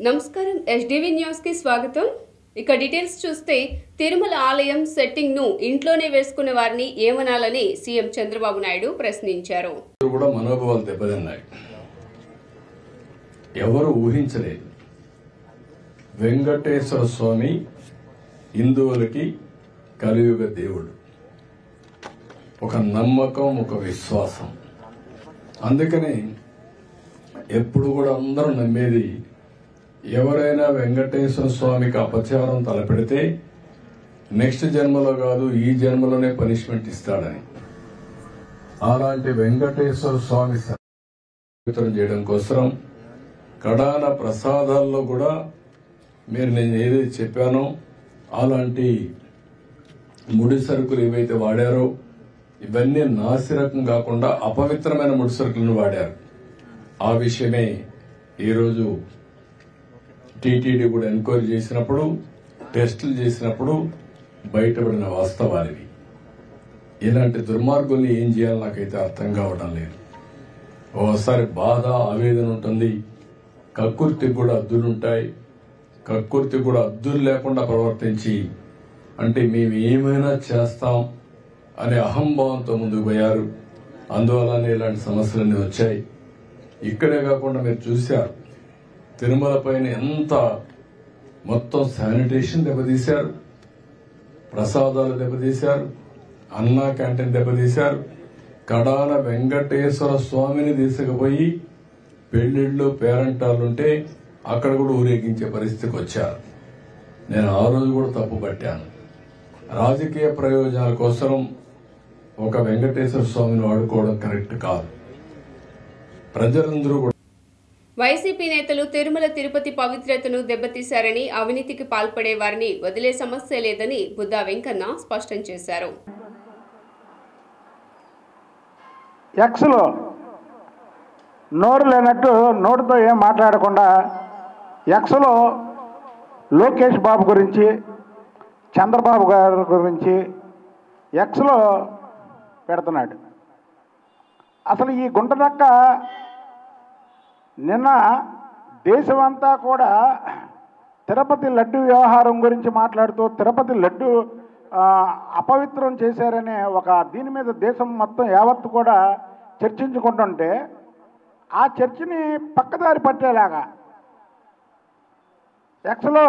నమస్కారం SDV news కి స్వాగతం. ఇక డీటెయిల్స్ చూస్తే తిరుమల ఆలయం సెట్టింగ్ ను ఇంట్లోనే వేసుకున్న వారిని ఏమనాలని సీఎం చంద్రబాబు నాయుడు ప్రశ్నించారు. కూడా మనోభావాలు దెబ్బతిన్నాయి. ఎవరు ఊహించలేదు వెంకటేశ్వర స్వామి హిందువులకి కలియుగ దేవుడు. ఒక నమ్మకం, ఒక విశ్వాసం. అందుకని ఎప్పుడు కూడా అందరూ నమ్మేది, ఎవరైనా వెంకటేశ్వర స్వామికి అపచారం తలపెడితే నెక్స్ట్ జన్మలో కాదు ఈ జన్మలోనే పనిష్మెంట్ ఇస్తాడని. అలాంటి వెంకటేశ్వర స్వామి పవిత్రం చేయడం కోసం కడాన ప్రసాదాల్లో కూడా నేను ఏదైతే చెప్పానో అలాంటి ముడి సరుకులు ఏవైతే వాడారో ఇవన్నీ నాసిరకం కాకుండా అపవిత్రమైన ముడి సరుకులను వాడారు. ఆ విషయమే ఈరోజు టీటీడీ కూడా ఎంక్వైరీ చేసినప్పుడు, టెస్టులు చేసినప్పుడు బయటపడిన వాస్తవాలివి. ఇలాంటి దుర్మార్గుల్ని ఏం చేయాలో నాకైతే అర్థం కావడం లేదు. ఓసారి బాధ, ఆవేదన ఉంటుంది. కక్కుర్తికి కూడా హద్దులుంటాయి. కక్కుర్తి కూడా హద్దులు లేకుండా ప్రవర్తించి అంటే మేము ఏమైనా చేస్తాం అనే అహంభావంతో ముందుకు పోయారు. అందువల్లనే ఇలాంటి సమస్యలన్నీ వచ్చాయి. ఇక్కడే కాకుండా మీరు చూశారు, తిరుమల పైన ఎంత మొత్తం శానిటేషన్ దెబ్బతీశారు, ప్రసాదాలు దెబ్బతీశారు, అన్నా క్యాంటీన్ దెబ్బతీశారు. కడాన వెంకటేశ్వర స్వామిని తీసుకుపోయి పెళ్లిళ్ళు, పేరంటాలుంటే అక్కడ కూడా ఊరేగించే పరిస్థితికి వచ్చారు. నేను ఆ రోజు కూడా తప్పు పట్టాను. రాజకీయ ప్రయోజనాల కోసం ఒక వెంకటేశ్వర స్వామిని వాడుకోవడం కరెక్ట్ కాదు. ప్రజలందరూ కూడా వైసీపీ నేతలు తిరుమల తిరుపతి పవిత్రతను దెబ్బతీశారని, అవినీతికి పాల్పడే వారిని వదిలే సమస్య లేదని బుద్దా వెంకన్న స్పష్టం చేశారు. ఎక్స్లో నోరు లేనట్టు నోటితో ఏం మాట్లాడకుండా ఎక్స్లో లోకేష్ బాబు గురించి, చంద్రబాబు గారి గురించి ఎక్స్లో పెడుతున్నాడు. అసలు ఈ గుంటనక్క నిన్న దేశమంతా కూడా తిరుపతి లడ్డు వ్యవహారం గురించి మాట్లాడుతూ తిరుపతి లడ్డు అపవిత్రం చేశారనే ఒక దీని మీద దేశం మొత్తం యావత్తు కూడా చర్చించుకుంటుంటే ఆ చర్చని పక్కదారి పట్టేలాగా ఎక్స్లో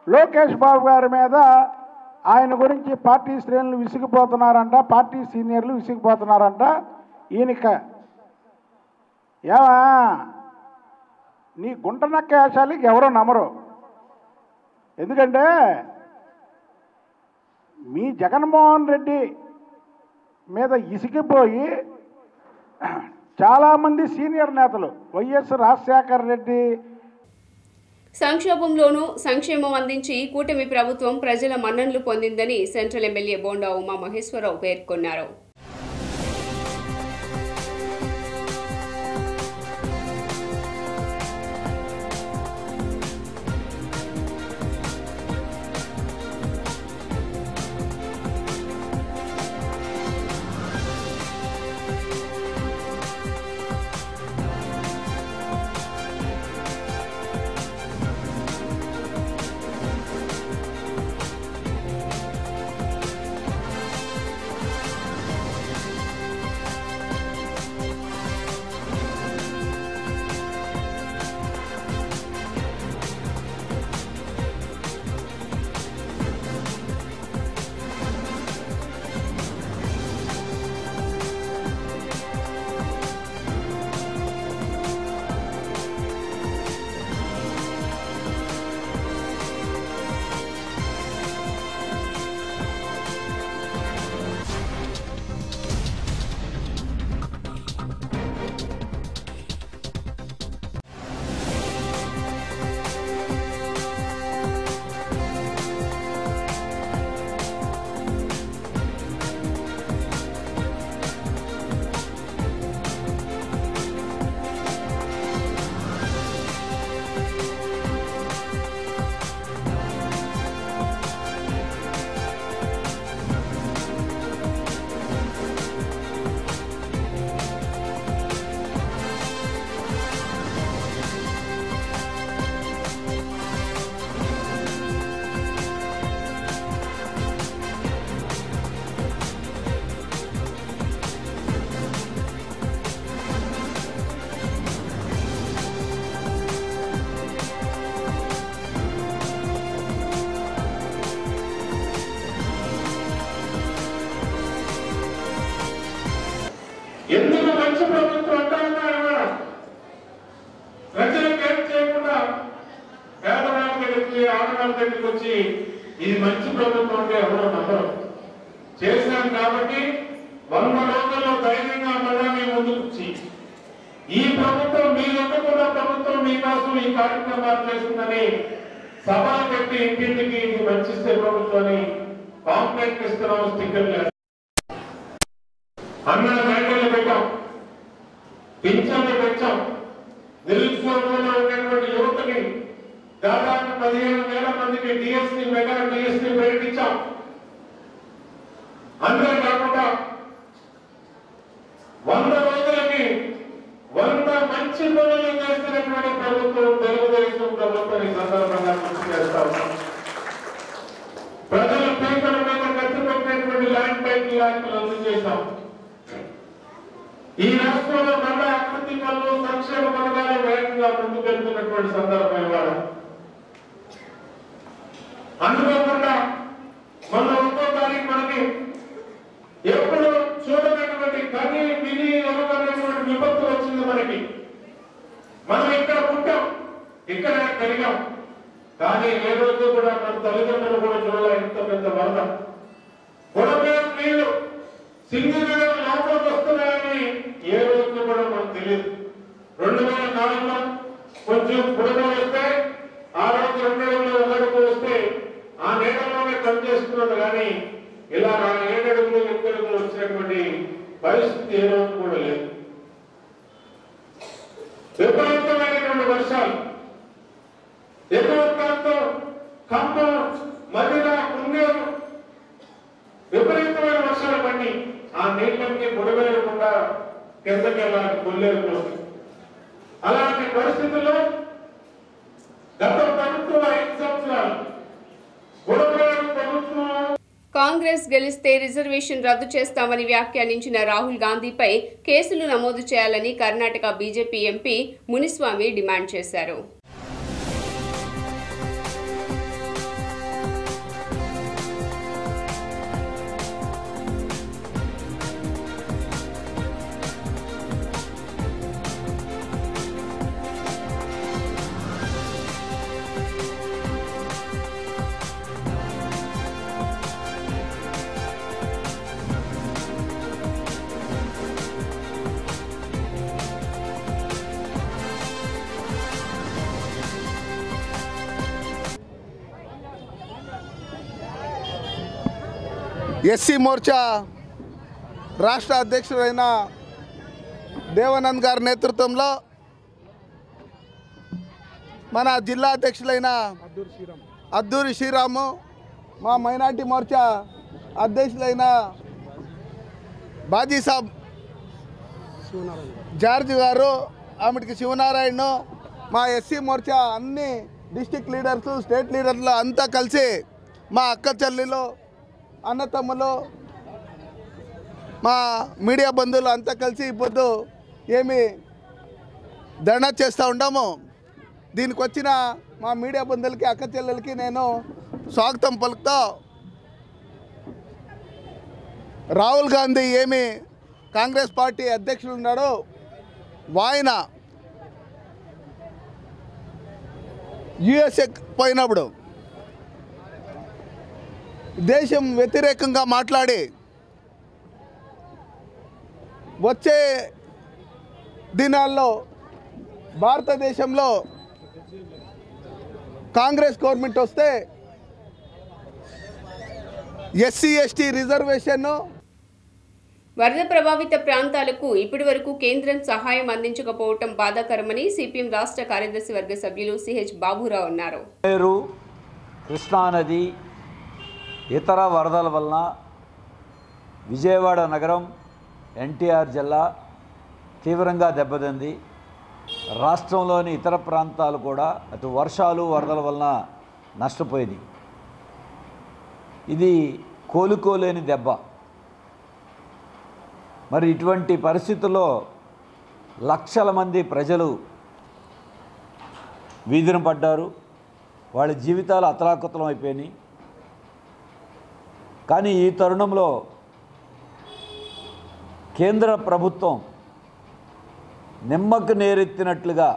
లోకేష్ బాబు గారి మీద ఆయన గురించి పార్టీ శ్రేణులు విసిగిపోతున్నారంట, పార్టీ సీనియర్లు విసిగిపోతున్నారంట. ఈయనక ఏమా నీ గుంటనక్క వేషాలకి ఎవరో నమ్మరు. ఎందుకంటే మీ జగన్మోహన్ రెడ్డి మీద ఇసిగిపోయి చాలామంది సీనియర్ నేతలు వైఎస్ రాజశేఖర రెడ్డి సంక్షోభంలోనూ సంక్షేమం అందించి కూటమి ప్రభుత్వం ప్రజల మన్ననలు పొందిందని సెంట్రల్ ఎమ్మెల్యే బోండా ఉమా మహేశ్వరరావు పేర్కొన్నారు. వచ్చి ఇది మంచి ప్రభుత్వం అంటే ఎవరో నమ్మరు. చేశాం కాబట్టి 100 రోజుల్లో ధైర్యంగా మళ్ళా మీ ముందుకు వచ్చి ఈ ప్రభుత్వం మీ ఎన్నుకున్న ప్రభుత్వం మీకోసం ఈ కార్యక్రమాలు చేస్తుందని సభలు పెట్టి ఇంటింటికి ఇది మంచిస్తే ప్రభుత్వాన్ని కాంప్లైంట్ ఇస్తున్నాం, స్టిక్కర్లు అన్న బ్యాంకులు పెట్టాం, పింఛన్లు పెంచాం, నిరుద్యోగంలో ఉన్నటువంటి యువతకి దాదాపు 15,000 మందికి డిఎస్సీ మెగా డిఎస్సీ ప్రకటించాం. అంతేకాకుండా 100 రోజులకి 100 మంచి పనులు చేస్తున్నటువంటి ప్రభుత్వం తెలుగుదేశం ప్రభుత్వం ఈ సందర్భంగా గుర్తు చేస్తా ఉన్నాం. ప్రజల పీకల మీద ఖర్చు పెట్టినటువంటి ల్యాండ్ టైటిల్ యాక్టులు రద్దు చేశాం. ఈ రాష్ట్రంలో మళ్ళా అభివృద్ధి పనులు సంక్షేమ పథకాలు వేగంగా ముందుకెళ్తున్నటువంటి సందర్భం ఇవాళ. అందుకోకుండా మొన్న 1వ తారీఖు మనకి ఎప్పుడు చూడనటువంటి కని విని ఎరుగనటువంటి విపత్తు వచ్చింది మనకి. మనం ఇక్కడ పుట్టాం, ఇక్కడ పెరిగాం, కానీ ఏ రోజు కూడా మన తల్లిదండ్రులు కూడా చూడాలి ఇంత పెద్ద వరద. బుడమేరు నీళ్లు సింగిల్ లోపలికి వస్తున్నాయని ఏ రోజు కూడా మనకు తెలియదు. 2004లో కొంచెం బుడమేరు వస్తే ఆ రోజు 2 అడుగులు 1 అడుగు వస్తే ఆ నీళ్ళలోనే పనిచేస్తున్నది, కానీ ఇలా 7 అడుగులు 8 అడుగులు వచ్చినటువంటి పరిస్థితి ఏ రోజు కూడా లేదు. విపరీతమైనటువంటి వర్షాలు ఎక్కువ ప్రాంతం ఖమ్మం, మదిర, పుంగేరు విపరీతమైన వర్షాలు పడి ఆ నీళ్ళకి బుడవేయకుండా కిందకి వెళ్ళాలి, కొల్లేరుకోండి. అలాంటి పరిస్థితుల్లో గత ప్రభుత్వం 5 సంవత్సరాలు బుడవేరు ప్రభుత్వం కాంగ్రెస్ గెలిస్తే రిజర్వేషన్ రద్దు చేస్తామని వ్యాఖ్యానించిన రాహుల్ గాంధీపై కేసులు నమోదు చేయాలని Karnataka BJP MP Muniswamy demand చేశారు. ఎస్సీ మోర్చా రాష్ట్ర అధ్యక్షుడైన దేవానంద్ గారి నేతృత్వంలో మన జిల్లా అధ్యక్షులైన అద్దూరి శ్రీరాము, మా మైనార్టీ మోర్చా అధ్యక్షులైన బాజీ సాబ్ జార్జ్ గారు, ఆమెకి శివనారాయణ, మా ఎస్సీ మోర్చా అన్ని డిస్టిక్ లీడర్స్, స్టేట్ లీడర్లు అంతా కలిసి మా అక్క చెల్లెలు, అన్నతమ్ములు, మా మీడియా బంధువులు అంతా కలిసి ఇప్పుడు ఏమి ధర్నా చేస్తూ ఉన్నాము. దీనికి వచ్చిన మా మీడియా బంధువులకి, అక్క చెల్లెలకి నేను స్వాగతం పలుకుతా. రాహుల్ గాంధీ ఏమి కాంగ్రెస్ పార్టీ అధ్యక్షుడు ఉన్నాడో ఆయన యుఎస్ఏ పోయినప్పుడు దేశం వ్యతిరేకంగా మాట్లాడి వచ్చే దినాల్లో భారతదేశంలో కాంగ్రెస్ గవర్నమెంట్ వస్తే ఎస్సీ ఎస్టీ రిజర్వేషన్ వరద ప్రభావిత ప్రాంతాలకు ఇప్పటివరకు కేంద్రం సహాయం అందించకపోవటం బాధాకరమని సిపిఎం రాష్ట్ర కార్యదర్శి వర్గ సభ్యులు సిహెచ్ బాబురావు అన్నారు. కృష్ణానది ఇతర వరదల వలన విజయవాడ నగరం, ఎన్టీఆర్ జిల్లా తీవ్రంగా దెబ్బతింది. రాష్ట్రంలోని ఇతర ప్రాంతాలు కూడా అటు వర్షాలు వరదల వలన నష్టపోయింది. ఇది కోలుకోలేని దెబ్బ. మరి ఇటువంటి పరిస్థితుల్లో లక్షల మంది ప్రజలు వీధిన పడ్డారు. వాళ్ళ జీవితాలు అతలాకుతలం అయిపోయినాయి. కానీ ఈ తరుణంలో కేంద్ర ప్రభుత్వం నిమ్మకు నీరెత్తినట్లుగా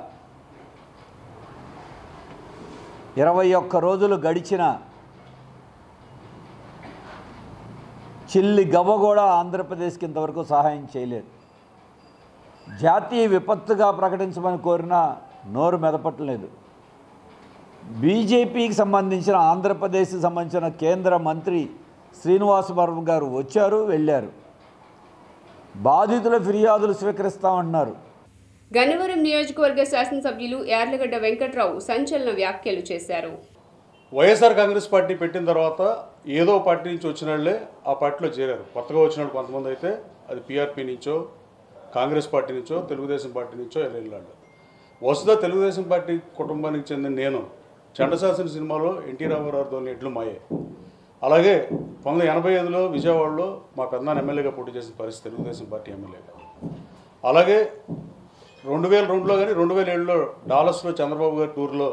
21 రోజులు గడిచిన చిల్లి గవ్వ కూడా ఆంధ్రప్రదేశ్కి ఇంతవరకు సహాయం చేయలేదు. జాతీయ విపత్తుగా ప్రకటించమని కోరినా నోరు మెదపట్లేదు. బీజేపీకి సంబంధించిన ఆంధ్రప్రదేశ్కి సంబంధించిన కేంద్ర మంత్రి శ్రీనివాస్ వర్మ గారు వచ్చారు, వెళ్ళారు. బాధితుల ఫిర్యాదులు స్వీకరిస్తామన్నారు. గన్నవరం నియోజకవర్గ శాసనసభ్యులు యార్లగడ్డ వెంకట్రావు సంచలన వ్యాఖ్యలు చేశారు. వైఎస్ఆర్ కాంగ్రెస్ పార్టీ పెట్టిన తర్వాత ఏదో పార్టీ నుంచి వచ్చిన వాళ్ళే ఆ పార్టీలో చేరారు. కొత్తగా వచ్చిన వాళ్ళు కొంతమంది అయితే అది పీఆర్పీ నుంచో, కాంగ్రెస్ పార్టీ నుంచో, తెలుగుదేశం పార్టీ నుంచో వెళ్ళాళ్ళు. వసుదా తెలుగుదేశం పార్టీ కుటుంబానికి చెందిన నేను చండశాసన సినిమాలో ఎన్టీ రామారావుతో ఎడ్లు మాయే. అలాగే 1985లో విజయవాడలో మా పెద్దనాన్న ఎమ్మెల్యేగా పోటీ చేసిన పరిస్థితి, తెలుగుదేశం పార్టీ ఎమ్మెల్యేగా. అలాగే 2002లో కానీ 2007లో డాలస్లో చంద్రబాబు గారి టూర్లో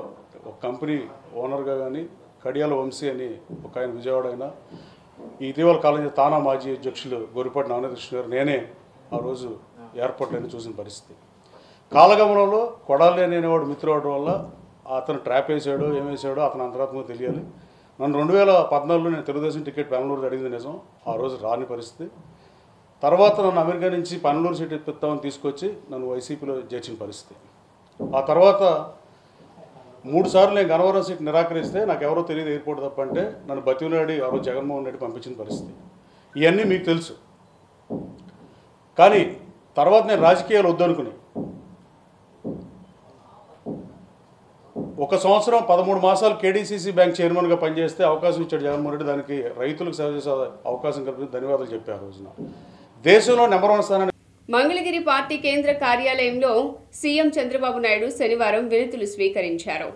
ఒక కంపెనీ ఓనర్గా కానీ కడియాల వంశీ అని ఒక ఆయన విజయవాడ అయినా, ఈ ఇటీవల కాలం తానా మాజీ అధ్యక్షులు గొరిపాటి నాగకృష్ణ గారు నేనే ఆ రోజు ఎయిర్పోర్ట్లోనే చూసిన పరిస్థితి. కాలగమనంలో కొడాలి అనేవాడు మిత్రుడు అవడం వల్ల అతను ట్రాప్ వేసాడో ఏమేసాడో అతను అంతరాత్మకు తెలియాలి. నన్ను 2014లో నేను తెలుగుదేశం టికెట్ బెంగళూరు అడిగింది నిజం, ఆ రోజు రాని పరిస్థితి. తర్వాత నన్ను అమెరికా నుంచి పన్నెలూరు సీట్ ఇప్పిస్తామని తీసుకొచ్చి నన్ను వైసీపీలో చేర్చిన పరిస్థితి. ఆ తర్వాత 3 సార్లు నేను గన్నవరం సీట్ నిరాకరిస్తే నాకు ఎవరో తెలియదు ఎయిర్పోర్ట్ తప్ప అంటే నన్ను బతిమలాడి ఆ రోజు జగన్మోహన్ రెడ్డి పంపించిన పరిస్థితి. ఇవన్నీ మీకు తెలుసు. కానీ తర్వాత నేను రాజకీయాలు వద్దనుకుని 1 సంవత్సరం 13 మాసాలు కేడీసీసీ బ్యాంక్ చైర్మన్గా పనిచేస్తే అవకాశం ఇచ్చాడు జగన్మోహన్ రెడ్డి. దానికి రైతులకు సేవ చేసే అవకాశం కల్పించి ధన్యవాదాలు చెప్పారు. ఆ రోజున దేశంలో నెంబర్ 1 స్థానాన్ని మంగళగిరి పార్టీ కేంద్ర కార్యాలయంలో సీఎం చంద్రబాబు నాయుడు శనివారం వినతులు స్వీకరించారు.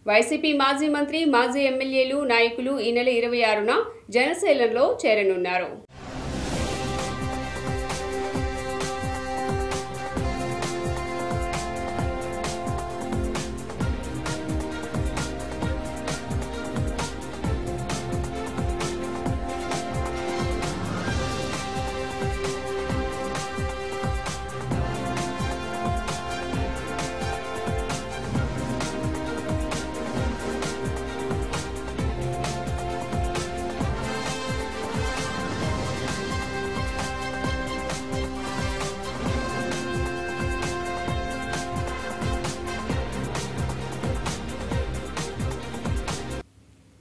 వైసీపీ మాజీ మంత్రి, మాజీ ఎమ్మెల్యేలు, నాయకులు ఈ నెల 26న జనసేనలో చేరనున్నారు.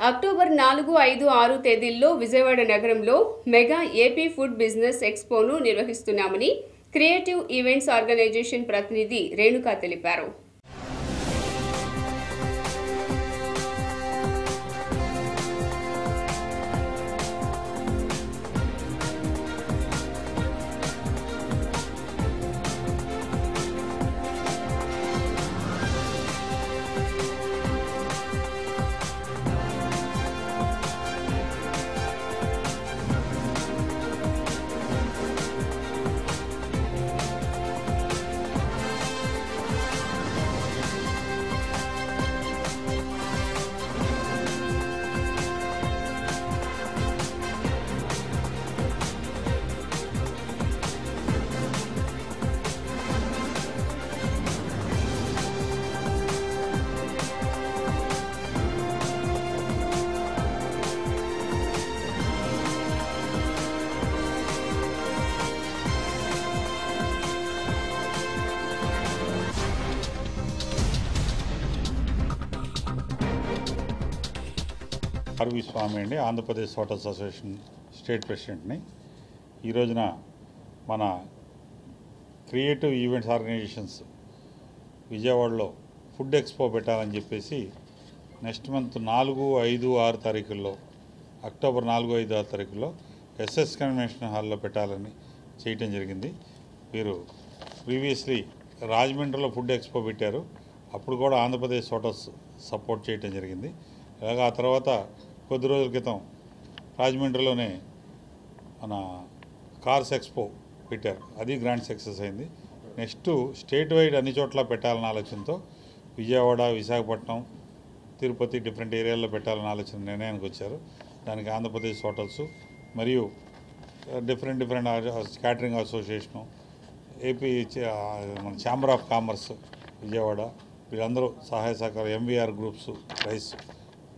అక్టోబర్ 4, 5, 6 తేదీల్లో విజయవాడ నగరంలో మెగా ఏపీ ఫుడ్ బిజినెస్ ఎక్స్పోను నిర్వహిస్తున్నామని క్రియేటివ్ ఈవెంట్స్ ఆర్గనైజేషన్ ప్రతినిధి రేణుకా తెలిపారు. ఆర్వి స్వామి అండి, ఆంధ్రప్రదేశ్ హోటల్స్ అసోసియేషన్ స్టేట్ ప్రెసిడెంట్ని. ఈ రోజున మన క్రియేటివ్ ఈవెంట్స్ ఆర్గనైజేషన్స్ విజయవాడలో ఫుడ్ ఎక్స్పో పెట్టాలని చెప్పేసి నెక్స్ట్ మంత్ 4, 5, 6 తారీఖుల్లో, అక్టోబర్ 4, 5, 6 తారీఖుల్లో ఎస్ఎస్ కన్వెన్షన్ హాల్లో పెట్టాలని చేయటం జరిగింది. వీరు ప్రీవియస్లీ రాజమండ్రిలో ఫుడ్ ఎక్స్పో పెట్టారు, అప్పుడు కూడా ఆంధ్రప్రదేశ్ హోటల్స్ సపోర్ట్ చేయటం జరిగింది. అలాగే ఆ తర్వాత కొద్ది రోజుల క్రితం రాజమండ్రిలోనే మన కార్స్ ఎక్స్పో పెట్టారు, అది గ్రాండ్ సక్సెస్ అయింది. నెక్స్ట్ స్టేట్ వైడ్ అన్ని చోట్ల పెట్టాలన్న ఆలోచనతో విజయవాడ, విశాఖపట్నం, తిరుపతి డిఫరెంట్ ఏరియాల్లో పెట్టాలన్న ఆలోచన నిర్ణయానికి వచ్చారు. దానికి ఆంధ్రప్రదేశ్ హోటల్స్ మరియు డిఫరెంట్ క్యాటరింగ్ అసోసియేషను, ఏపీ మన ఛాంబర్ ఆఫ్ కామర్స్ విజయవాడ, వీళ్ళందరూ సహాయ సహకారం, MVR groups, rice,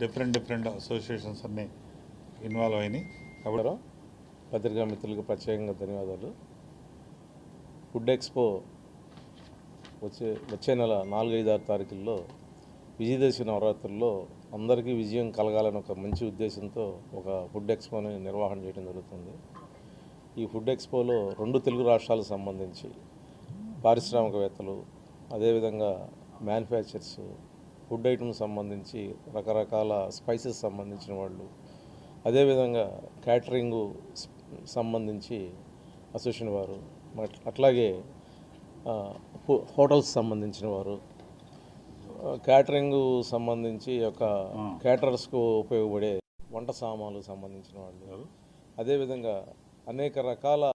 different associations అన్నీ ఇన్వాల్వ్ అయినాయి. కాబట్టి పత్రికా మిత్రులకు ప్రత్యేకంగా ధన్యవాదాలు. ఫుడ్ ఎక్స్పో వచ్చే నెల 4, 5, 6 తారీఖుల్లో విజయదశమి నవరాత్రుల్లో అందరికీ విజయం కలగాలని ఒక మంచి ఉద్దేశంతో ఒక ఫుడ్ ఎక్స్పోని నిర్వహణ చేయడం జరుగుతుంది. ఈ ఫుడ్ ఎక్స్పోలో 2 తెలుగు రాష్ట్రాలకు సంబంధించి పారిశ్రామికవేత్తలు, అదేవిధంగా మ్యానుఫ్యాక్చర్స్, ఫుడ్ ఐటమ్స్ సంబంధించి రకరకాల స్పైసెస్ సంబంధించిన వాళ్ళు, అదేవిధంగా క్యాటరింగు సంబంధించి అసోసియేషన్ వారు, అట్లాగే హోటల్స్ సంబంధించిన వారు, క్యాటరింగ్ సంబంధించి యొక్క క్యాటరర్స్కు ఉపయోగపడే వంట సామాన్లకు సంబంధించిన వాళ్ళు, అదేవిధంగా అనేక రకాల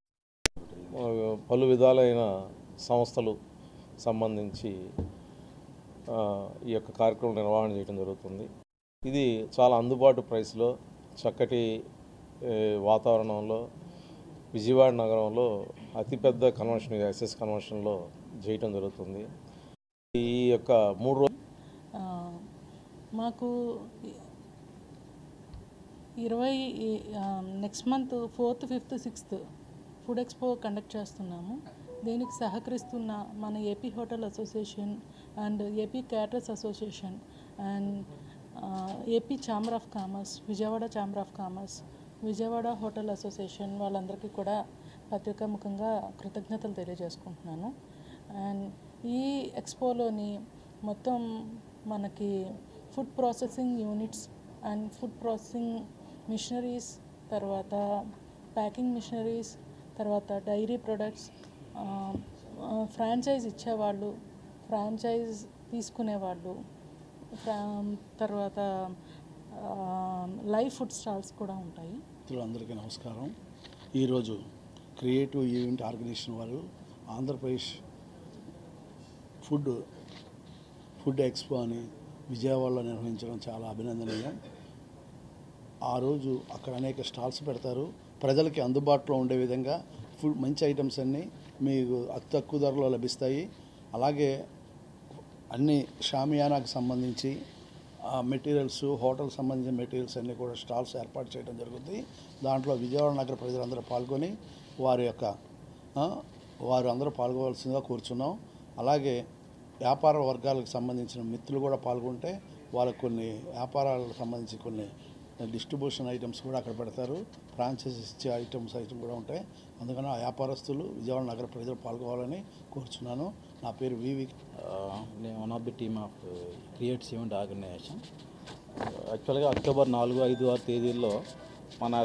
పలు విధాలైన సంస్థలు సంబంధించి ఈ యొక్క కార్యక్రమం నిర్వహణ చేయడం జరుగుతుంది. ఇది చాలా అందుబాటు ప్రైస్లో, చక్కటి వాతావరణంలో, విజయవాడ నగరంలో అతిపెద్ద కన్వెన్షన్ ఎస్ఎస్ కన్వెన్షన్లో చేయటం జరుగుతుంది. ఈ యొక్క 3 రోజులు మాకు 20 next month 4th, 5th, 6th food expo conduct చేస్తున్నాము. దీనికి సహకరిస్తున్న మన AP hotel association and AP caterers association and AP chamber of commerce, Vijayawada chamber of commerce, Vijayawada hotel association వాళ్ళందరికీ కూడా పత్రికాముఖంగా కృతజ్ఞతలు తెలియజేసుకుంటున్నాను. అండ్ ఈ ఎక్స్పోలోని మొత్తం మనకి food processing units and food processing machineries, తర్వాత ప్యాకింగ్ మిషనరీస్, తర్వాత డైరీ ప్రొడక్ట్స్, ఫ్రాంచైజ్ ఇచ్చేవాళ్ళు, ఫ్రాంచైజ్ తీసుకునేవాళ్ళు, తర్వాత లైవ్ ఫుడ్ స్టాల్స్ కూడా ఉంటాయి. అందరికీ నమస్కారం. ఈరోజు క్రియేటివ్ ఈవెంట్ ఆర్గనైజేషన్ వారు ఆంధ్రప్రదేశ్ ఫుడ్ ఎక్స్పో అని విజయవాడలో నిర్వహించడం చాలా అభినందనీయం. ఆ రోజు అక్కడ అనేక స్టాల్స్ పెడతారు. ప్రజలకి అందుబాటులో ఉండే విధంగా మంచి ఐటమ్స్ అన్నీ మీకు అతి తక్కువ ధరలో లభిస్తాయి. అలాగే అన్ని షామియానాకు సంబంధించి మెటీరియల్స్, హోటల్ సంబంధించిన మెటీరియల్స్ అన్నీ కూడా స్టాల్స్ ఏర్పాటు చేయడం జరుగుతుంది. దాంట్లో విజయవాడ నగర ప్రజలందరూ పాల్గొని వారు అందరూ పాల్గొవలసిందిగా కోరుచున్నాం. అలాగే వ్యాపార వర్గాలకు సంబంధించిన మిత్రులు కూడా పాల్గొంటే వాళ్ళకు కొన్ని వ్యాపారాలకు సంబంధించి కొన్ని డిస్ట్రిబ్యూషన్ ఐటమ్స్ కూడా అక్కడ పెడతారు. ఫ్రాంచైజ్ ఇచ్చే ఐటమ్స్ కూడా ఉంటాయి. అందుకని ఆ వ్యాపారస్తులు, విజయవాడ నగర ప్రజలు పాల్గొవాలని కోరుచున్నాను. నా పేరు వివి. నేను one of the team of creates event organisation. Actually October 4, 5, 6 తేదీల్లో మన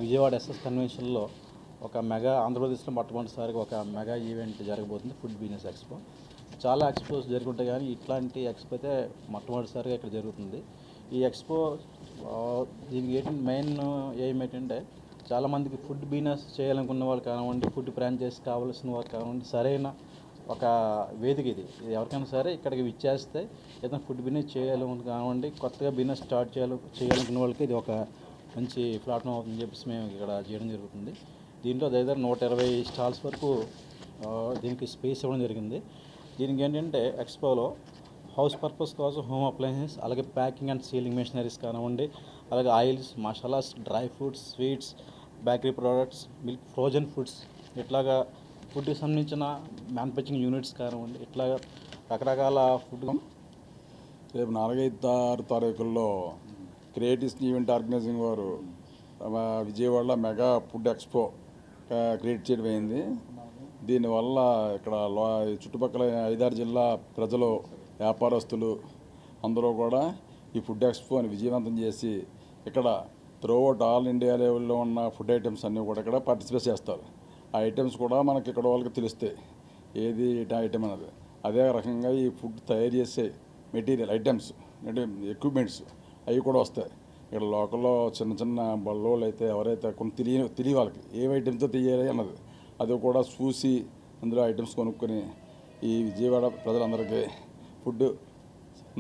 విజయవాడ ఎస్ఎస్ కన్వెన్షన్లో ఒక మెగా, ఆంధ్రప్రదేశ్లో మొట్టమొదటిసారిగా ఒక మెగా ఈవెంట్ జరగబోతుంది, ఫుడ్ బిజినెస్ ఎక్స్పో. చాలా ఎక్స్పోస్ జరుగుంటాయి కానీ ఇట్లాంటి ఎక్స్పో అయితే మొట్టమొదటిసారిగా ఇక్కడ జరుగుతుంది. ఈ ఎక్స్పో దీనికి మెయిన్ ఎయిమ్ ఏంటంటే చాలామందికి ఫుడ్ బిజినెస్ చేయాలనుకున్న వాళ్ళు కానివ్వండి, ఫుడ్ ఫ్రాంచైజ్ కావాల్సిన వాళ్ళు కానివ్వండి, సరైన ఒక వేదిక ఇది. ఎవరికైనా సరే ఇక్కడికి విచ్చేస్తే ఏదైనా ఫుడ్ బిజినెస్ చేయాలని కానివ్వండి, కొత్తగా బిజినెస్ స్టార్ట్ చేయాలనుకున్న వాళ్ళకి ఇది ఒక మంచి ప్లాట్ఫామ్ అవుతుందని చెప్పేసి మేము ఇక్కడ చేయడం జరుగుతుంది. దీంట్లో దగ్గర 120 స్టాల్స్ వరకు దీనికి స్పేస్ ఇవ్వడం జరిగింది. దీనికి ఏంటంటే ఎక్స్పోలో హౌస్ పర్పస్ కోసం హోమ్ అప్లయన్సెస్, అలాగే ప్యాకింగ్ అండ్ సీలింగ్ మెషినరీస్ కానివ్వండి, అలాగే oils, masalas, dry fruits, sweets, bakery products, milk, frozen foods, ఇట్లాగా ఫుడ్కి సంబంధించిన మ్యానుఫ్యాక్చరింగ్ యూనిట్స్ కానివ్వండి, ఇట్లాగా రకరకాల ఫుడ్. రేపు 4, 5, 6 తారీఖుల్లో క్రియేటివ్స్ ఈవెంట్ ఆర్గనైజింగ్ వారు విజయవాడలో మెగా ఫుడ్ ఎక్స్పో క్రియేట్ చేయడం అయింది. దీనివల్ల ఇక్కడ చుట్టుపక్కల 5-6 జిల్లా ప్రజలు, వ్యాపారస్తులు అందరూ కూడా ఈ ఫుడ్ ఎక్స్పోని విజయవంతం చేసి ఇక్కడ త్రూఅవుట్ ఆల్ ఇండియా లెవెల్లో ఉన్న ఫుడ్ ఐటమ్స్ అన్నీ కూడా ఇక్కడ పార్టిసిపేట్ చేస్తారు. ఆ ఐటమ్స్ కూడా మనకి ఇక్కడ వాళ్ళకి తెలుస్తాయి ఏది ఐటమ్ అన్నది. అదే రకంగా ఈ ఫుడ్ తయారు చేసే మెటీరియల్ ఐటమ్స్ అంటే ఎక్విప్మెంట్స్ అవి కూడా వస్తాయి. ఇక్కడ లోకల్లో చిన్న చిన్న బళ్ళోళ్ళు అయితే ఎవరైతే కొన్ని తెలియ వాళ్ళకి ఏ ఐటమ్స్తో తీయాలి అన్నది అది కూడా చూసి అందులో ఐటమ్స్ కొనుక్కొని ఈ విజయవాడ ప్రజలందరికీ ఫుడ్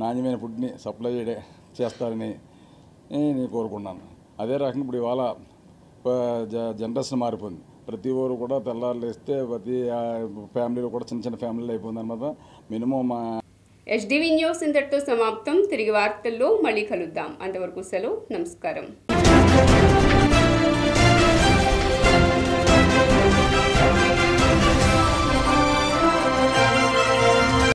నాణ్యమైన ఫుడ్ని సప్లై చేస్తారని నేను కోరుకున్నాను. అదే రకంగా ఇప్పుడు ఇవాళ జనరేషన్ మారిపోయింది. ప్రతి ఊరు కూడా తెల్లారులు ఇస్తే ప్రతి ఫ్యామిలీలో కూడా చిన్న చిన్న ఫ్యామిలీలు అయిపోయింది అన్నమాట. మినిమం HDV న్యూస్ ఇంతటితో సమాప్తం. తిరిగి వార్తల్లో మళ్ళీ కలుద్దాం. అంతవరకు సెలవు. నమస్కారం.